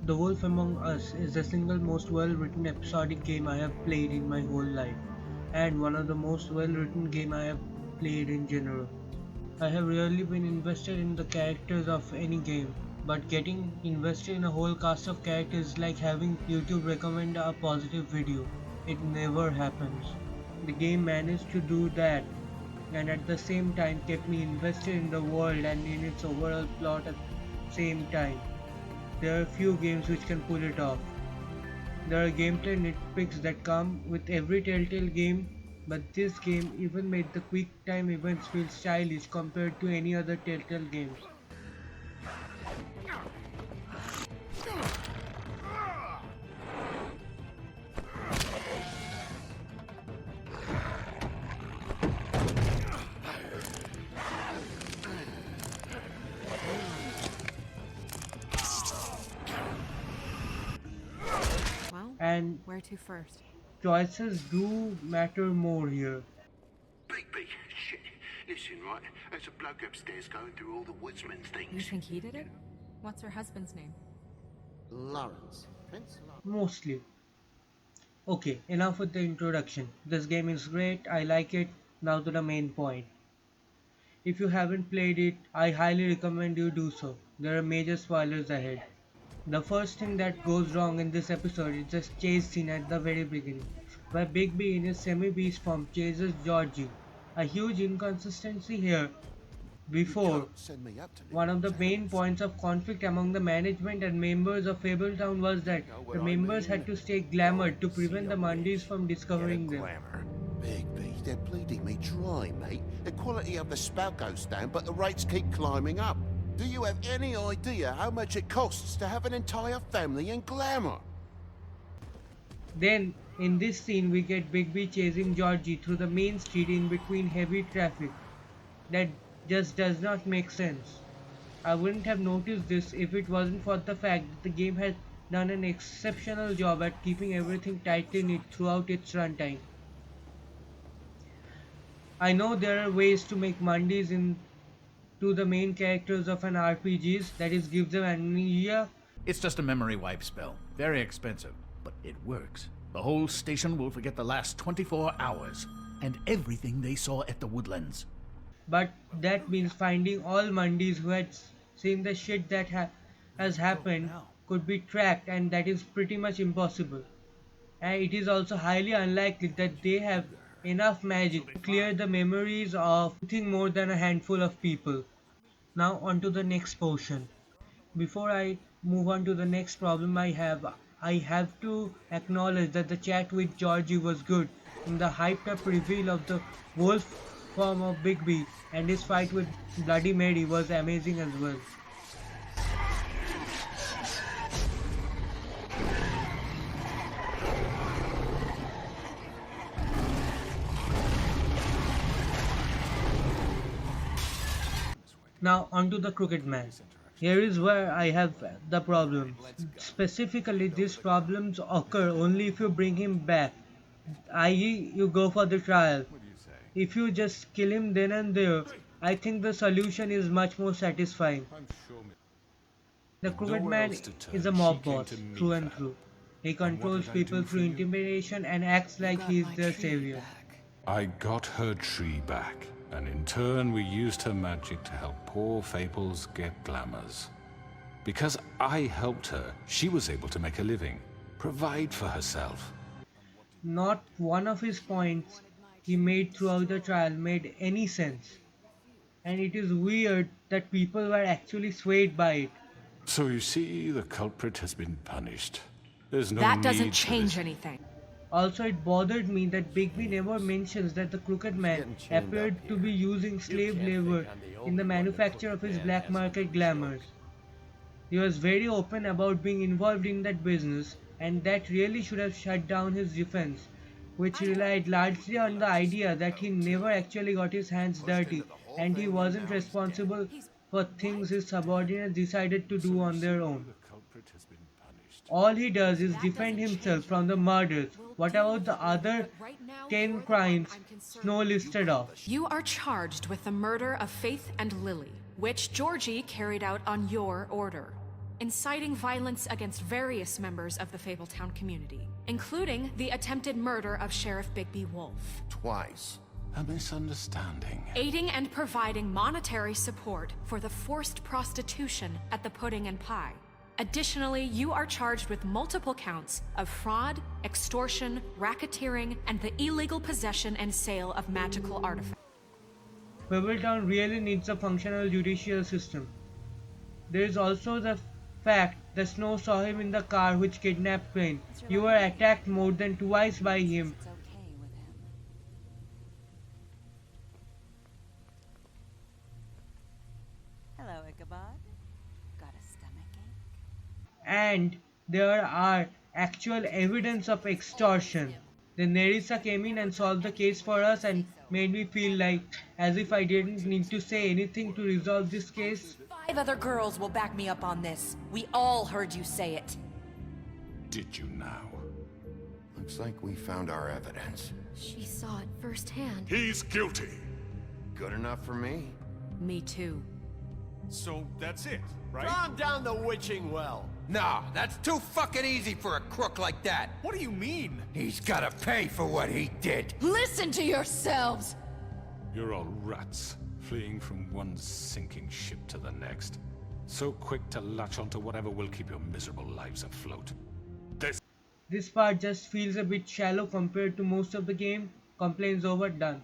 The Wolf Among Us is the single most well-written episodic game I have played in my whole life, and one of the most well-written game I have played in general. I have rarely been invested in the characters of any game, but getting invested in a whole cast of characters is like having YouTube recommend a positive video. It never happens. The game managed to do that, and at the same time kept me invested in the world and in its overall plot at the same time. There are few games which can pull it off. There are gameplay nitpicks that come with every Telltale game, but this game even made the quick time events feel stylish compared to any other Telltale games. Well, And where to first? choices do matter more here. Bigby, shit. Listen, right, there's a bloke upstairs going through all the woodsman's You things. think he did it? What's her husband's name? Lawrence. Prince Lawrence. Mostly. Okay, enough with the introduction. This game is great, I like it. Now to the main point. If you haven't played it, I highly recommend you do so. There are major spoilers ahead. The first thing that goes wrong in this episode is the chase scene at the very beginning, where Bigby in his semi-beast form chases Georgie. A huge inconsistency here. Before, Send me up to one of the main points of conflict among the management and members of Fabletown was that the members had to stay glamored to prevent the Mundys from discovering them. Bigby, they're bleeding me dry, mate. The quality of the spout goes down, but the rates keep climbing up. Do you have any idea how much it costs to have an entire family in glamour? Then, in this scene, we get Bigby chasing Georgie through the main street in between heavy traffic. That just does not make sense. I wouldn't have noticed this if it wasn't for the fact that the game has done an exceptional job at keeping everything tightly knit throughout its runtime. I know there are ways to make Mundys into the main characters of an RPGs, that is gives them amnesia. It's just a memory wipe spell. Very expensive, but it works. The whole station will forget the last 24 hours and everything they saw at the woodlands. But that means finding all Mundys who had seen the shit that has happened could be tracked, and that is pretty much impossible. And it is also highly unlikely that they have enough magic to clear the memories of anything more than a handful of people. Now on to the next portion. Before I move on to the next problem I have to acknowledge that the chat with Georgie was good, and the hyped up reveal of the wolf form of Bigby and his fight with Bloody Mary was amazing as well. Now onto the Crooked Man. Here is where I have the problem. Specifically, these problems occur only if you bring him back, i.e. you go for the trial. If you just kill him then and there, I think the solution is much more satisfying. The Crooked Man is a mob boss, through and through. He controls people through intimidation and acts like he is their savior. I got her tree back, and in turn we used her magic to help poor Fables get glamours. Because I helped her, she was able to make a living, provide for herself. Not one of his points he made throughout the trial made any sense. And it is weird that people were actually swayed by it. So you see, the culprit has been punished. There's no That doesn't need for change this. anything. Also, it bothered me that Bigby never mentions that the Crooked Man appeared to be using slave labor in the manufacture of his black market glamours. He was very open about being involved in that business, and that really should have shut down his defense, which relied largely on the idea that he never actually got his hands dirty and he wasn't responsible for things his subordinates decided to do on their own. The culprit has been punished. All he does is defend himself from the murders. What about the other 10 crimes Snow listed off? You are charged with the murder of Faith and Lily, which Georgie carried out on your order. inciting violence against various members of the Fabletown community, including the attempted murder of Sheriff Bigby Wolf. Twice. A misunderstanding. Aiding and providing monetary support for the forced prostitution at the Pudding and Pie. Additionally, you are charged with multiple counts of fraud, extortion, racketeering, and the illegal possession and sale of magical artifacts. Fabletown really needs a functional judicial system. There is also the fact that Snow saw him in the car which kidnapped Crane. You were attacked more than twice by him. It's okay with him. Hello, Ichabod. Got a stomachache? And there are actual evidence of extortion. Then Nerissa came in and solved the case for us and made me feel like as if I didn't need to say anything to resolve this case. 5 other girls will back me up on this. We all heard you say it. Did you now? Looks like we found our evidence. She saw it firsthand. He's guilty. Good enough for me? Me too. So that's it, right? Calm down the witching well. Nah, that's too fucking easy for a crook like that. What do you mean? He's gotta pay for what he did. Listen to yourselves! You're all rats, fleeing from one sinking ship to the next. So quick to latch onto whatever will keep your miserable lives afloat. This part just feels a bit shallow compared to most of the game. Complaints over, done.